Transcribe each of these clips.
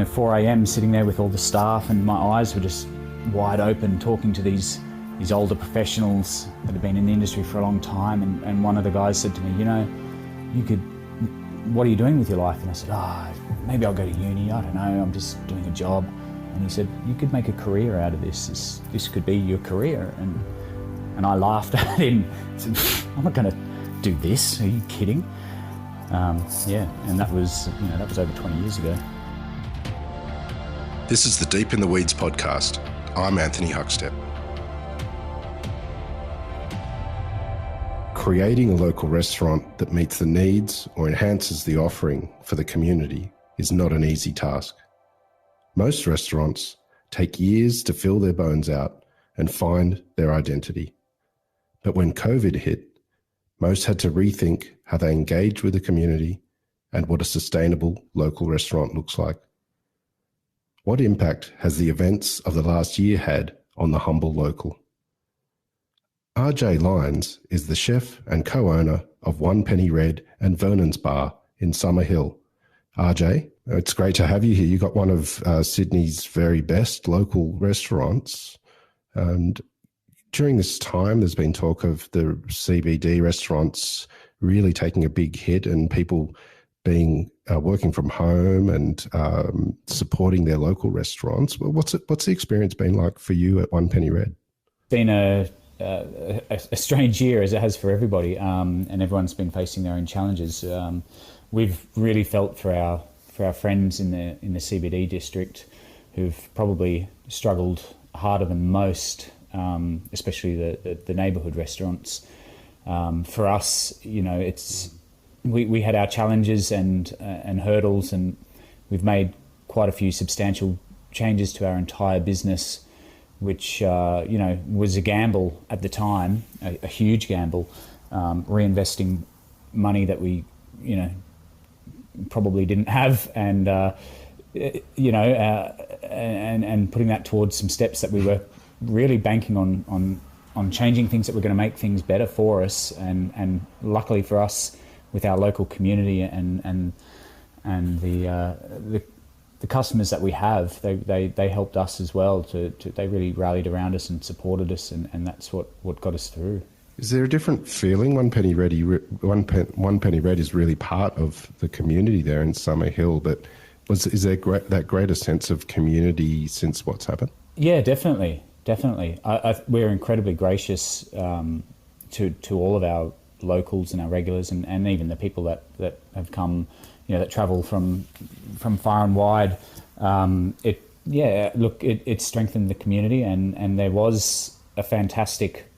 4 a.m. sitting there with all the staff, and my eyes were just wide open talking to these older professionals that have been in the industry for a long time. And one of the guys said to me, what are you doing with your life? And I said, maybe I'll go to uni, I don't know, I'm just doing a job. And he said, you could make a career out of this. This could be your career. And I laughed at him. I said, I'm not going to do this. Are you kidding? And that was over 20 years ago. This is the Deep in the Weeds podcast. I'm Anthony Huckstep. Creating a local restaurant that meets the needs or enhances the offering for the community is not an easy task. Most restaurants take years to fill their bones out and find their identity. But when COVID hit, most had to rethink how they engage with the community and what a sustainable local restaurant looks like. What impact has the events of the last year had on the humble local? RJ Lyons is the chef and co-owner of One Penny Red and Vernon's Bar in Summerhill. RJ, it's great to have you here. You got one of Sydney's very best local restaurants. And during this time, there's been talk of the CBD restaurants really taking a big hit and people being working from home and supporting their local restaurants. Well, what's the experience been like for you at One Penny Red? It's been a strange year, as it has for everybody, and everyone's been facing their own challenges. We've really felt for our friends in the CBD district who've probably struggled harder than most, especially the neighbourhood restaurants. For us, we had our challenges and hurdles, and we've made quite a few substantial changes to our entire business, which was a gamble at the time, a huge gamble, reinvesting money that we probably didn't have, and and putting that towards some steps that we were really banking on changing things that were going to make things better for us, and luckily for us, with our local community and the customers that we have, they helped us as well. They really rallied around us and supported us, and that's what got us through. Is there a different feeling? One Penny Red is really part of the community there in Summerhill, but is there that greater sense of community since what's happened? Yeah, definitely. We're incredibly gracious to all of our locals and our regulars, and even the people that have come, that travel from far and wide. It strengthened the community, and there was a fantastic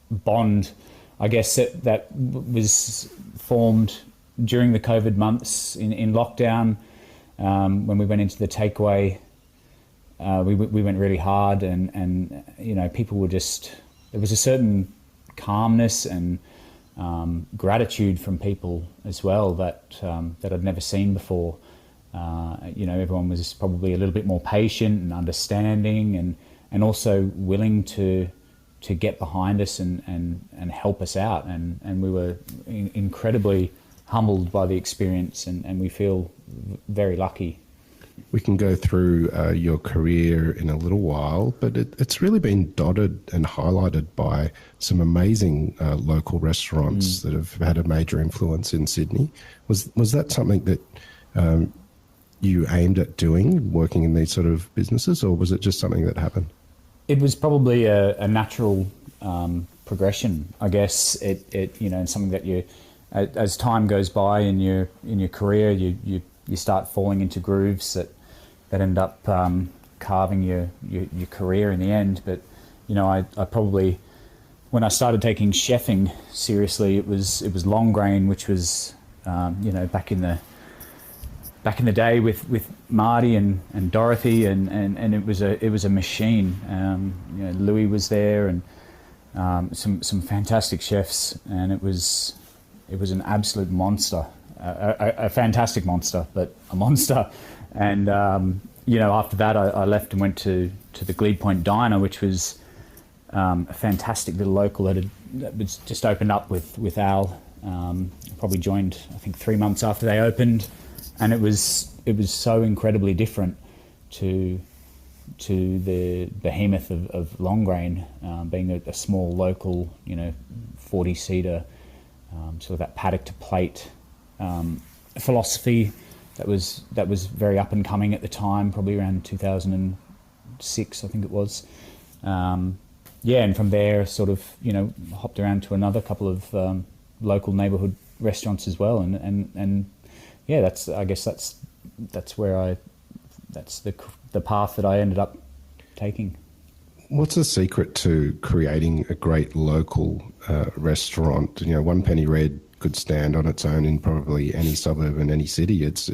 bond, I guess, that was formed during the COVID months in lockdown, when we went into the takeaway. We went really hard, and people were just, there was a certain calmness and gratitude from people as well that I'd never seen before. Everyone was probably a little bit more patient and understanding, and also willing to get behind us and help us out, and we were incredibly humbled by the experience, and we feel very lucky. We can go through your career in a little while, but it's really been dotted and highlighted by some amazing local restaurants that have had a major influence in Sydney. Was that something that you aimed at doing, working in these sort of businesses, or was it just something that happened? It was probably a natural progression, I guess. And something that you, as time goes by in your career, you start falling into grooves that end up carving your career in the end. But I probably, when I started taking chefing seriously, it was long grain, which was back in the day with Marty and Dorothy, and it was a machine. Louis was there, and some fantastic chefs, and it was an absolute monster. A fantastic monster, but a monster. And after that, I left and went to the Glebe Point Diner, which was a fantastic little local that was just opened up with Al. Probably joined, I think, 3 months after they opened, and it was so incredibly different to the behemoth of Long Grain, being a small local, 40-seater, sort of that paddock to plate philosophy that was very up and coming at the time, probably around 2006, I think it was. And from there, sort of, hopped around to another couple of local neighbourhood restaurants as well, and that's the path that I ended up taking. What's the secret to creating a great local restaurant? One Penny Red could stand on its own in probably any suburb in any city. It's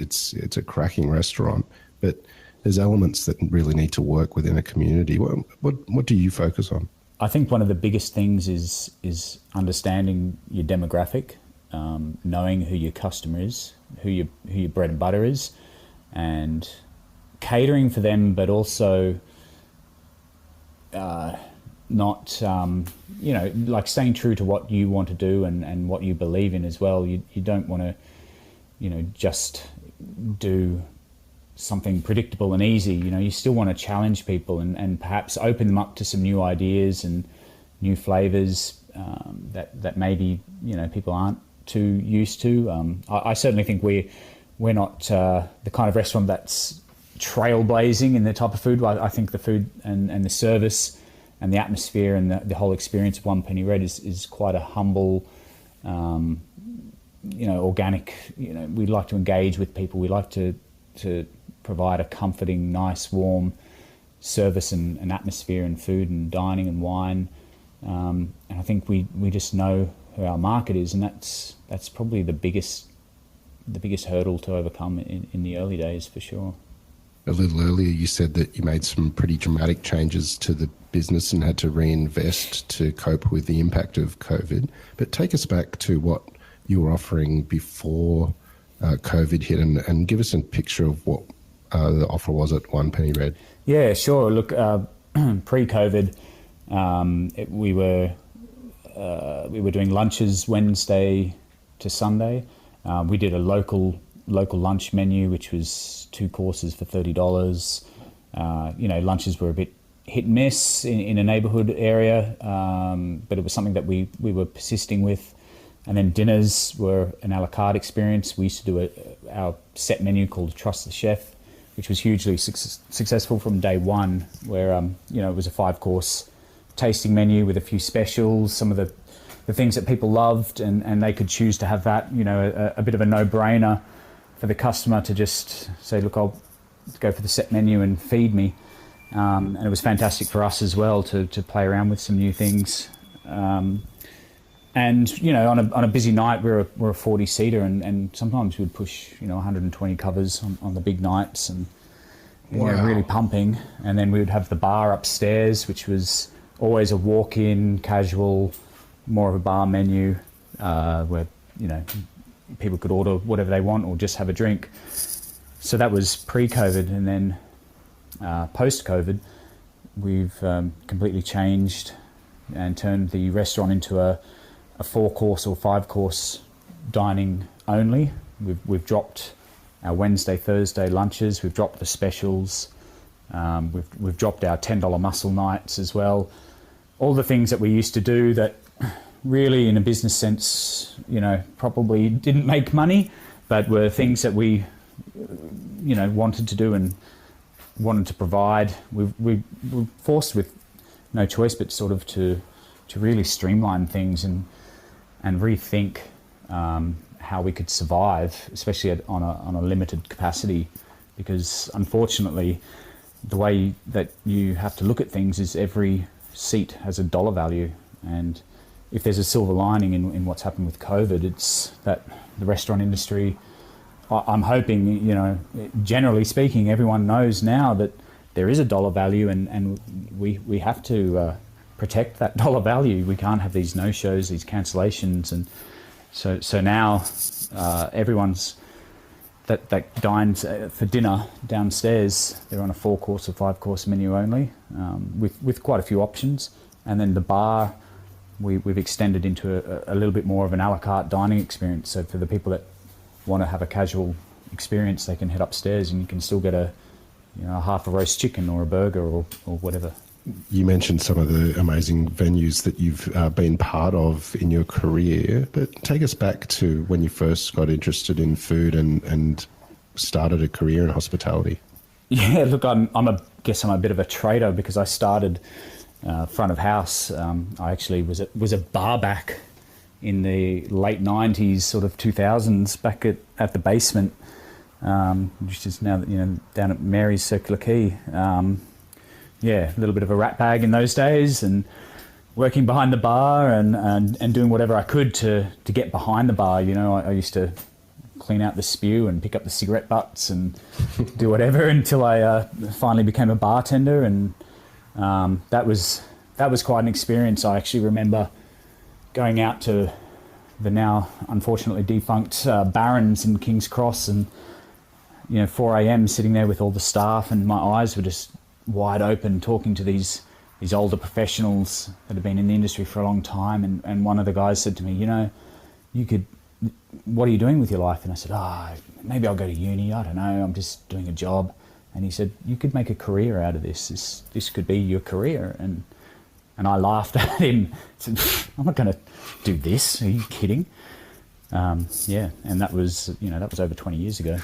a cracking restaurant, but there's elements that really need to work within a community. What do you focus on? I think one of the biggest things is understanding your demographic, knowing who your customer is, who your bread and butter is, and catering for them, but also not, like staying true to what you want to do and what you believe in as well. You don't want to, just do something predictable and easy. You still want to challenge people and perhaps open them up to some new ideas and new flavours that maybe, people aren't too used to. I certainly think we're not the kind of restaurant that's trailblazing in the type of food. I think the food and the service and the atmosphere and the whole experience of One Penny Red is quite a humble, organic. We like to engage with people. We like to provide a comforting, nice, warm service and atmosphere and food and dining and wine. And I think we just know who our market is, and that's probably the biggest hurdle to overcome in the early days, for sure. A little earlier, you said that you made some pretty dramatic changes to the business and had to reinvest to cope with the impact of COVID. But take us back to what you were offering before COVID hit, and give us a picture of what the offer was at One Penny Red. Yeah, sure. Look, pre-COVID, we were doing lunches Wednesday to Sunday. We did a local lunch menu, which was 2 courses for $30. Lunches were a bit hit and miss in a neighbourhood area, but it was something that we were persisting with. And then dinners were an a la carte experience. We used to do our set menu called Trust the Chef, which was hugely successful from day one, where it was a 5-course tasting menu with a few specials, some of the things that people loved, and they could choose to have that, a bit of a no-brainer for the customer to just say, look, I'll go for the set menu and feed me. And it was fantastic for us as well to play around with some new things. And on a busy night, we're a 40-seater, and sometimes we'd push 120 covers on the big nights, and Wow. really pumping. And then we would have the bar upstairs, which was always a walk-in, casual, more of a bar menu, where people could order whatever they want or just have a drink. So that was pre-COVID, and then post-COVID, we've completely changed and turned the restaurant into a 4-course or 5-course dining only. We've dropped our Wednesday, Thursday lunches. We've dropped the specials. We've dropped our $10 mussel nights as well. All the things that we used to do that really, in a business sense, probably didn't make money, but were things that we, wanted to do and wanted to provide. We were forced with no choice but sort of to really streamline things and rethink how we could survive, especially on a limited capacity, because unfortunately the way that you have to look at things is every seat has a dollar value, and if there's a silver lining in what's happened with COVID, it's that the restaurant industry, I'm hoping, generally speaking, everyone knows now that there is a dollar value, and we have to protect that dollar value. We can't have these no-shows, these cancellations, and so now everyone's that dines for dinner downstairs, they're on a 4-course or 5-course menu only, with quite a few options. And then the bar, we've extended into a little bit more of an a la carte dining experience. So for the people that want to have a casual experience, they can head upstairs and you can still get a half a roast chicken or a burger or whatever. You mentioned some of the amazing venues that you've been part of in your career, but take us back to when you first got interested in food and started a career in hospitality. Yeah, look, I guess I'm a bit of a traitor because I started front of house. I actually was a barback in the late 90s, sort of 2000s, back at the Basement, which is now down at Mary's Circular Quay. A little bit of a rat bag in those days, and working behind the bar and doing whatever I could to get behind the bar. I used to clean out the spew and pick up the cigarette butts and do whatever until I finally became a bartender, and that was quite an experience. I actually remember going out to the now unfortunately defunct Barron's in King's Cross, and 4 a.m. sitting there with all the staff, and my eyes were just wide open talking to these older professionals that have been in the industry for a long time, and one of the guys said to me, what are you doing with your life? And I said, maybe I'll go to uni, I don't know, I'm just doing a job. And he said, you could make a career out of this could be your career. And I laughed at him, said, I'm not going to do this, are you kidding? And that was over 20 years ago.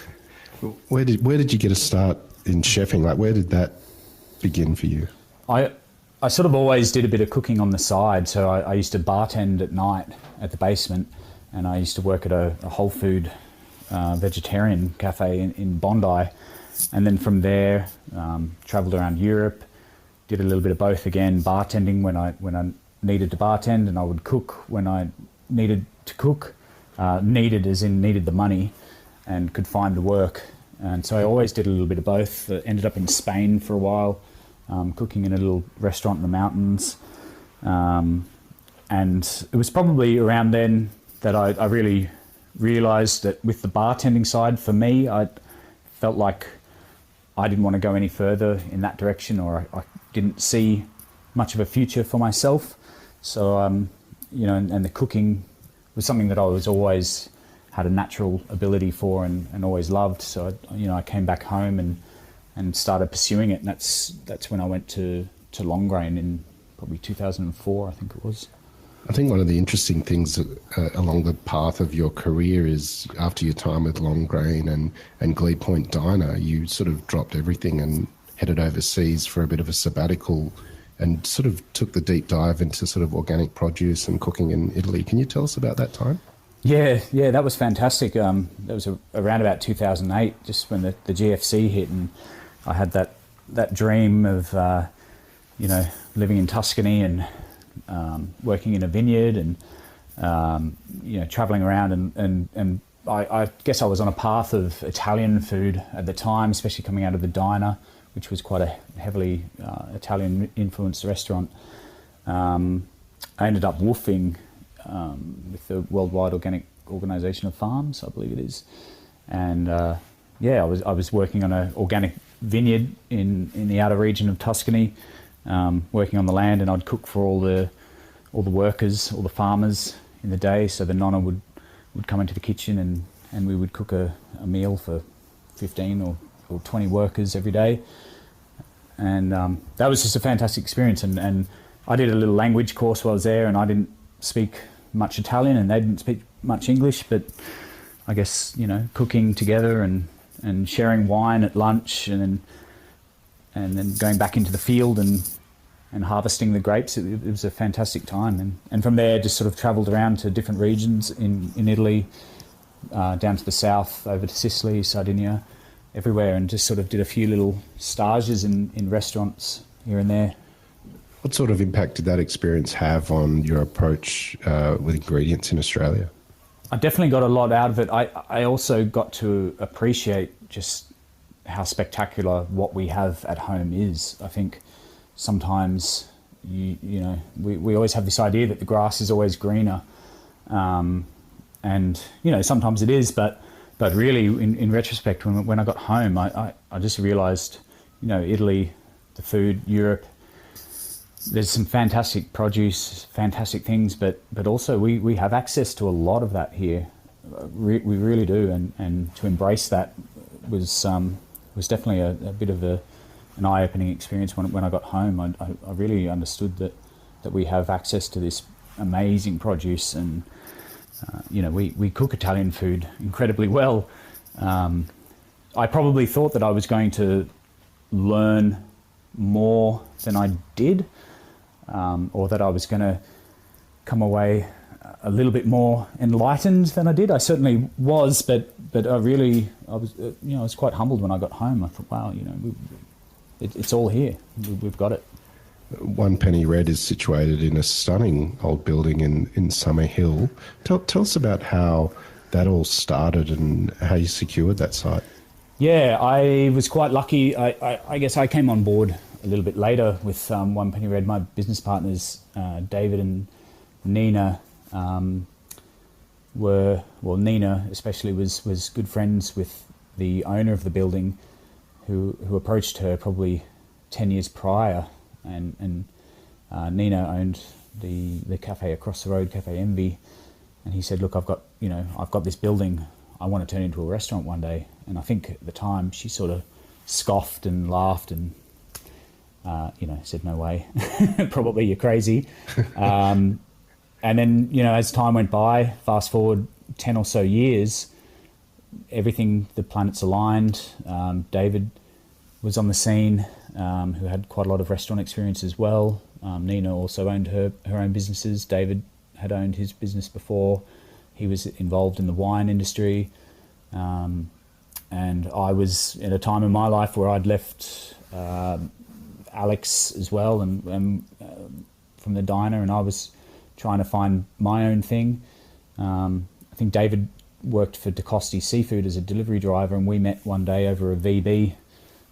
Where did you get a start in chefing? Like, where did that begin for you? I sort of always did a bit of cooking on the side. So I used to bartend at night at the Basement, and I used to work at a whole food vegetarian cafe in Bondi. And then from there, travelled around Europe, did a little bit of both again, bartending when I needed to bartend, and I would cook when I needed to cook, needed as in needed the money and could find the work. And so I always did a little bit of both. Ended up in Spain for a while, cooking in a little restaurant in the mountains. And it was probably around then that I really realised that with the bartending side, for me, I felt like I didn't want to go any further in that direction, or I didn't see much of a future for myself. So, and the cooking was something that I was always had a natural ability for and always loved. So, I came back home and started pursuing it. And that's when I went to Longrain in probably 2004, I think it was. I think one of the interesting things along the path of your career is after your time with Longrain and Glebe Point Diner, you sort of dropped everything and headed overseas for a bit of a sabbatical and sort of took the deep dive into sort of organic produce and cooking in Italy. Can you tell us about that time? Yeah, that was fantastic. That was around about 2008, just when the GFC hit, and I had that dream of, living in Tuscany and working in a vineyard and, traveling around and I guess I was on a path of Italian food at the time, especially coming out of the diner, which was quite a heavily Italian influenced restaurant. I ended up woofing with the Worldwide Organic Organisation of Farms, I believe it is. And I was working on an organic vineyard in the outer region of Tuscany, working on the land, and I'd cook for all the workers, all the farmers in the day. So the nonna would come into the kitchen and we would cook a meal for 15 or 20 workers every day. And that was just a fantastic experience. And I did a little language course while I was there, and I didn't speak much Italian and they didn't speak much English, but I guess, cooking together and sharing wine at lunch and then going back into the field and harvesting the grapes, it was a fantastic time. And from there, just sort of travelled around to different regions in Italy, down to the south, over to Sicily, Sardinia, everywhere, and just sort of did a few little stages in restaurants here and there. What sort of impact did that experience have on your approach with ingredients in Australia? I definitely got a lot out of it. I also got to appreciate just how spectacular what we have at home is. I think sometimes we always have this idea that the grass is always greener, and sometimes it is, but really in retrospect, when I got home, I just realised, Italy, the food, Europe, there's some fantastic produce, fantastic things, but also we have access to a lot of that here. we really do, and to embrace that was definitely a bit of an eye-opening experience when I got home. I really understood that we have access to this amazing produce, and we cook Italian food incredibly well. I probably thought that I was going to learn more than I did, or that I was going to come away a little bit more enlightened than I did. I certainly was, but I was quite humbled when I got home. I thought, wow, it's all here. We've got it. One Penny Red is situated in a stunning old building in Summer Hill. Tell us about how that all started and how you secured that site. Yeah, I was quite lucky. I guess I came on board a little bit later with One Penny Red. My business partners, David and Nina, Nina especially was good friends with the owner of the building, who approached her probably 10 years prior, and Nina owned the cafe across the road, Cafe Envy, and he said, look, I've got this building, I want to turn it into a restaurant one day. And I think at the time she sort of scoffed and laughed and said, no way, probably you're crazy. And then, as time went by, fast forward 10 or so years, the planets aligned. David was on the scene, who had quite a lot of restaurant experience as well. Nina also owned her own businesses. David had owned his business before. He was involved in the wine industry. And I was at a time in my life where I'd left Alex as well, and from the diner, and I was trying to find my own thing. I think David worked for DeCosti Seafood as a delivery driver, and we met one day over a VB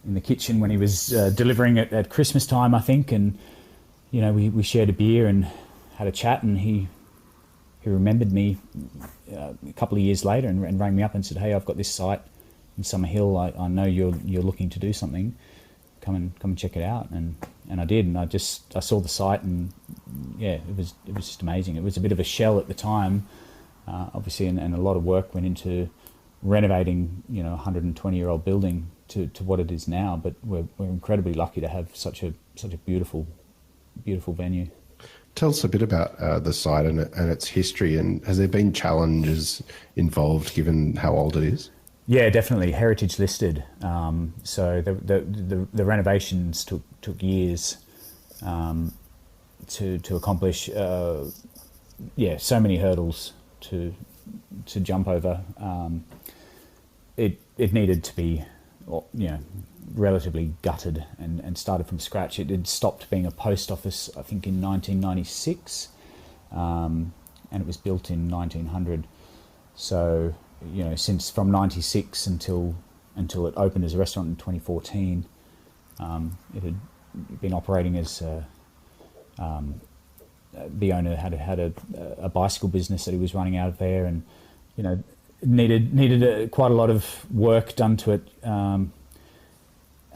in the kitchen when he was delivering it at Christmas time, I think, and we shared a beer and had a chat, and he remembered me a couple of years later and rang me up and said, hey, I've got this site in Summer Hill. I know you're looking to do something. Come and check it out. And I did, and I saw the site, and yeah, it was just amazing. It was a bit of a shell at the time, obviously, and a lot of work went into renovating, a 120-year-old building to what it is now. But we're incredibly lucky to have such a beautiful venue. Tell us a bit about the site and its history, and has there been challenges involved given how old it is? Yeah, definitely heritage listed. So the renovations took years to accomplish. So many hurdles to jump over. It needed to be, relatively gutted and started from scratch. It had stopped being a post office, I think, in 1996, and it was built in 1900. So, since from 96 until it opened as a restaurant in 2014, it had been operating as the owner had a bicycle business that he was running out of there, and needed quite a lot of work done to it.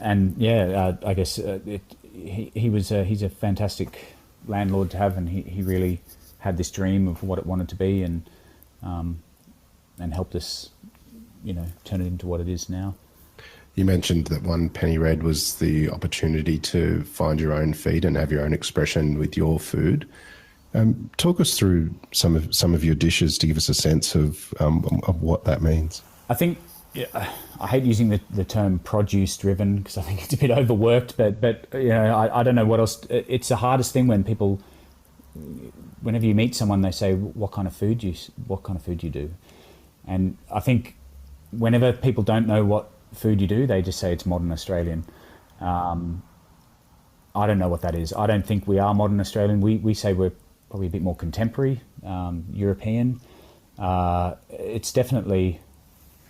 I guess he's a fantastic landlord to have, and he really had this dream of what it wanted to be, and helped us, turn it into what it is now. You mentioned that One Penny Red was the opportunity to find your own feed and have your own expression with your food. Talk us through some of your dishes to give us a sense of what that means. I think, I hate using the term produce driven because I think it's a bit overworked, but I don't know what else. It's the hardest thing whenever you meet someone, they say, what kind of food do you do? And I think whenever people don't know what food you do, they just say it's modern Australian. I don't know what that is. I don't think we are modern Australian. We say we're probably a bit more contemporary, European. It's definitely,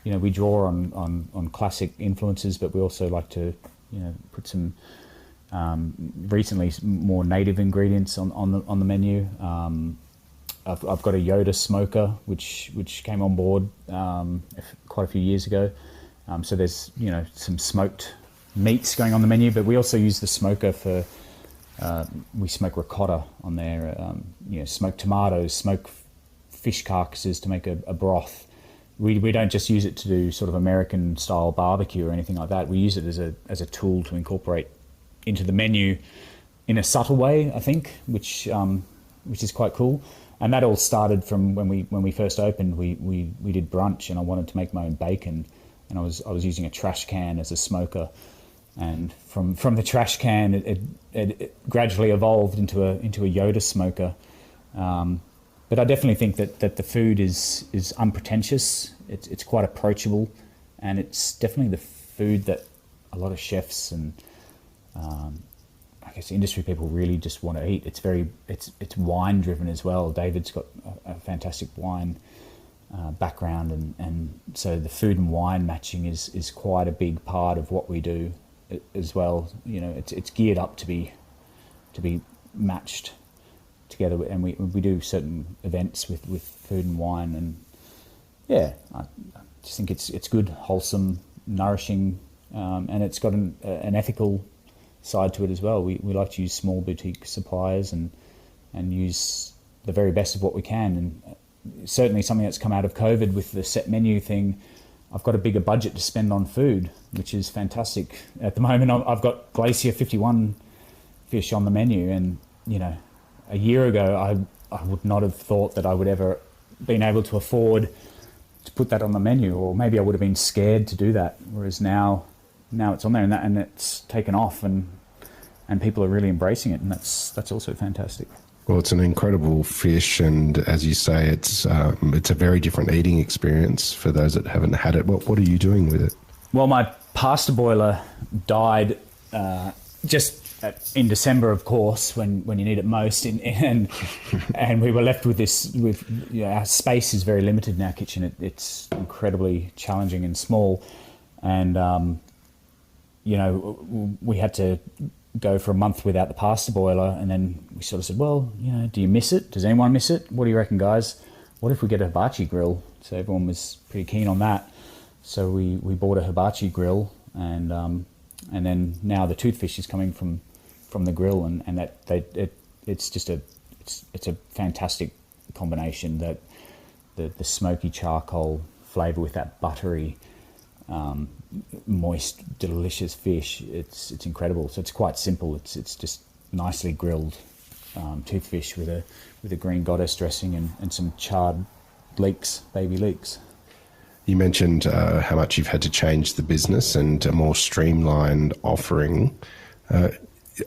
we draw on classic influences, but we also like to, put some recently more native ingredients on the menu. I've got a Yoda smoker, which came on board quite a few years ago. So there's some smoked meats going on the menu, but we also use the smoker for we smoke ricotta on there. Smoked tomatoes, smoked fish carcasses to make a broth. we don't just use it to do sort of American style barbecue or anything like that. We use it as a tool to incorporate into the menu in a subtle way, I think, which is quite cool. And that all started from when we first opened. We did brunch, and I wanted to make my own bacon, and I was using a trash can as a smoker. And from the trash can, it gradually evolved into a Yoda smoker. But I definitely think that the food is unpretentious. It's quite approachable, and it's definitely the food that a lot of chefs and I guess industry people really just want to eat. It's wine driven as well. David's got a fantastic wine background, and so the food and wine matching is quite a big part of what we do as well. You know, it's geared up to be matched together, and we do certain events with food and wine, and yeah, I just think it's good, wholesome, nourishing, and it's got an ethical side to it as well. We like to use small boutique suppliers and use the very best of what we can, and certainly something that's come out of COVID with the set menu thing. I've got a bigger budget to spend on food, which is fantastic. At the moment, I've got Glacier 51 fish on the menu, and you know, a year ago I would not have thought that I would ever been able to afford to put that on the menu, or maybe I would have been scared to do that. Whereas now it's on there, and it's taken off, and people are really embracing it, and that's also fantastic. Well, it's an incredible fish, and as you say, it's a very different eating experience for those that haven't had it. What are you doing with it? Well, my pasta boiler died just in December, of course, when you need it most, and we were left with this. Our space is very limited in our kitchen. It's incredibly challenging and small, and we had to go for a month without the pasta boiler, and then we sort of said, well, do you miss it? Does anyone miss it? What do you reckon, guys? What if we get a hibachi grill? So everyone was pretty keen on that. So we bought a hibachi grill, and then now the toothfish is coming from the grill, and it's a fantastic combination, that the smoky charcoal flavour with that buttery, moist, delicious fish. It's incredible. So it's quite simple. It's just nicely grilled toothfish with a green goddess dressing and some charred baby leeks. You mentioned how much you've had to change the business and a more streamlined offering. Are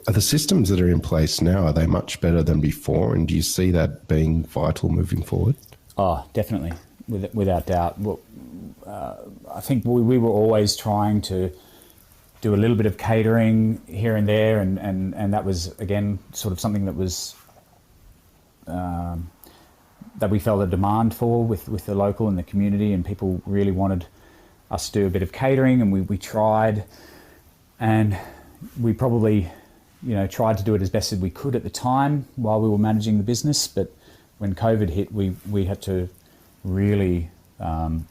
the systems that are in place now, are they much better than before? And do you see that being vital moving forward? Oh, definitely, without doubt. Well, I think we were always trying to do a little bit of catering here and there, and that was, again, sort of something that was that we felt a demand for with the local and the community, and people really wanted us to do a bit of catering, and we tried, and we probably tried to do it as best as we could at the time while we were managing the business. But when COVID hit, we had to really, that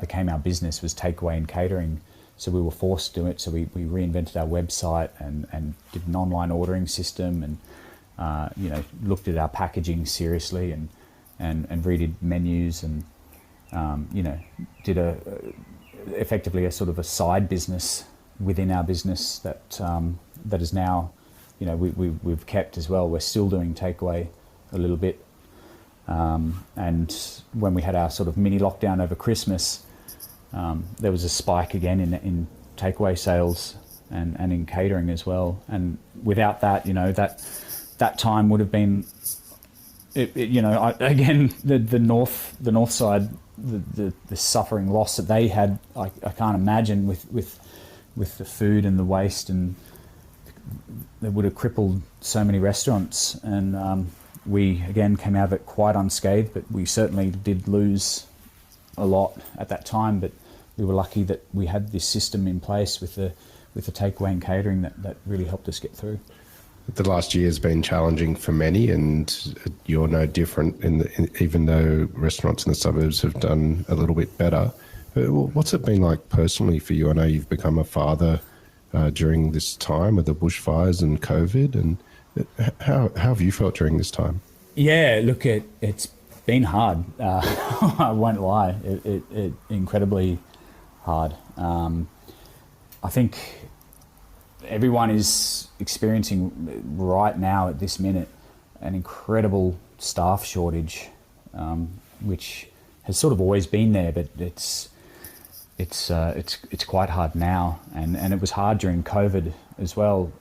became our business, was takeaway and catering. So we were forced to do it. So we reinvented our website and did an online ordering system, and looked at our packaging seriously, and redid menus, and did effectively a sort of a side business within our business that is now, we've kept as well. We're still doing takeaway a little bit, and when we had our sort of mini lockdown over Christmas, there was a spike again in takeaway sales and in catering as well. And without that, that time would have been, again, the north side, the suffering loss that they had, I can't imagine with the food and the waste, and it would have crippled so many restaurants. And we again came out of it quite unscathed, but we certainly did lose a lot at that time. But we were lucky that we had this system in place with the takeaway and catering that really helped us get through. The last year has been challenging for many, and you're no different. Even though restaurants in the suburbs have done a little bit better, what's it been like personally for you? I know you've become a father during this time with the bushfires and COVID, and how have you felt during this time? Yeah, look, it's been hard. I won't lie. It incredibly hard. I think everyone is experiencing right now at this minute an incredible staff shortage, which has sort of always been there, but it's quite hard now, and it was hard during COVID as well.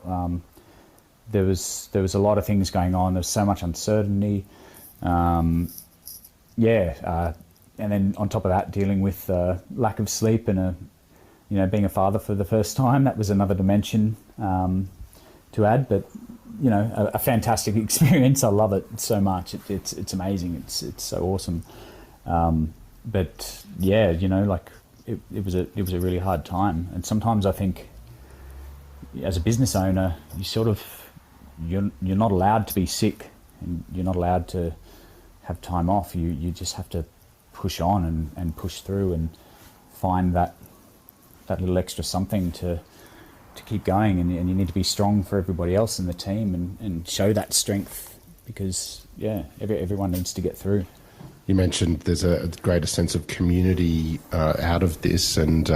There was a lot of things going on. There's so much uncertainty. And then on top of that, dealing with lack of sleep and being a father for the first time, that was another dimension to add. But a fantastic experience. I love it so much. It's amazing. It's so awesome. But yeah, it was a really hard time. And sometimes I think, as a business owner, you're not allowed to be sick, and you're not allowed to have time off. You just have to push on and push through and find that little extra something to keep going, and you need to be strong for everybody else in the team and show that strength, because everyone needs to get through. You mentioned there's a greater sense of community out of this, and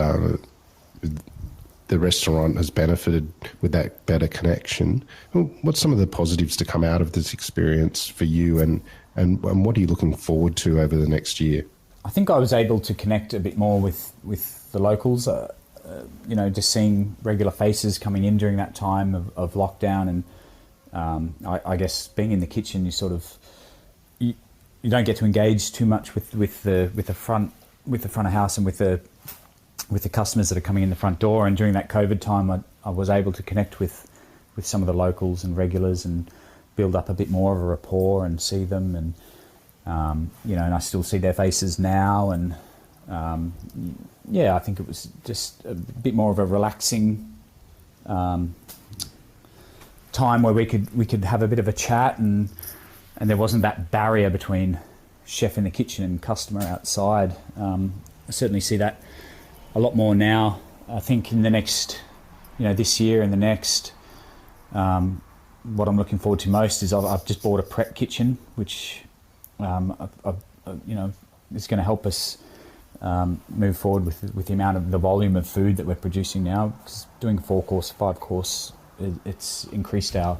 the restaurant has benefited with that better connection. What's some of the positives to come out of this experience for you, and what are you looking forward to over the next year? I think I was able to connect a bit more with the locals, just seeing regular faces coming in during that time of lockdown, and I guess being in the kitchen, you don't get to engage too much with the front of house and with the customers that are coming in the front door. And during that COVID time, I was able to connect with some of the locals and regulars and build up a bit more of a rapport and see them, and and I still see their faces now, and I think it was just a bit more of a relaxing time where we could have a bit of a chat, and there wasn't that barrier between chef in the kitchen and customer outside. I certainly see that a lot more now. I think in the next, this year and the next, what I'm looking forward to most is I've just bought a prep kitchen, which is going to help us move forward with the amount of the volume of food that we're producing now. 'Cause doing 4-course, 5-course, it's increased our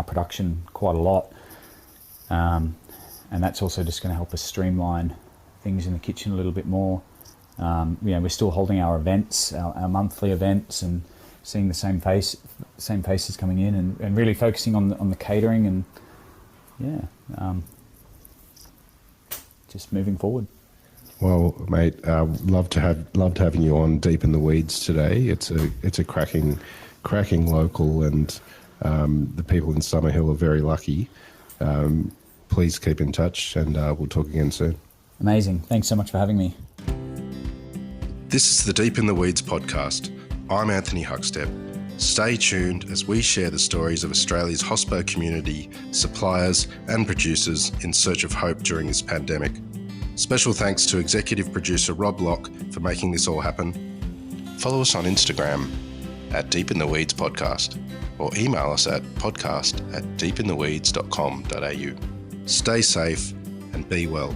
production quite a lot, and that's also just going to help us streamline things in the kitchen a little bit more. We're still holding our events, our monthly events, and seeing the same faces coming in, and really focusing on the catering, and just moving forward. Well, mate, loved having you on Deep in the Weeds today. It's a cracking local, and the people in Summerhill are very lucky. Please keep in touch, and we'll talk again soon. Amazing. Thanks so much for having me. This is the Deep in the Weeds podcast. I'm Anthony Huckstep. Stay tuned as we share the stories of Australia's hospo community, suppliers and producers in search of hope during this pandemic. Special thanks to executive producer Rob Locke for making this all happen. Follow us on Instagram at Deep in the Weeds Podcast, or email us at podcast@deepintheweeds.com.au. Stay safe and be well.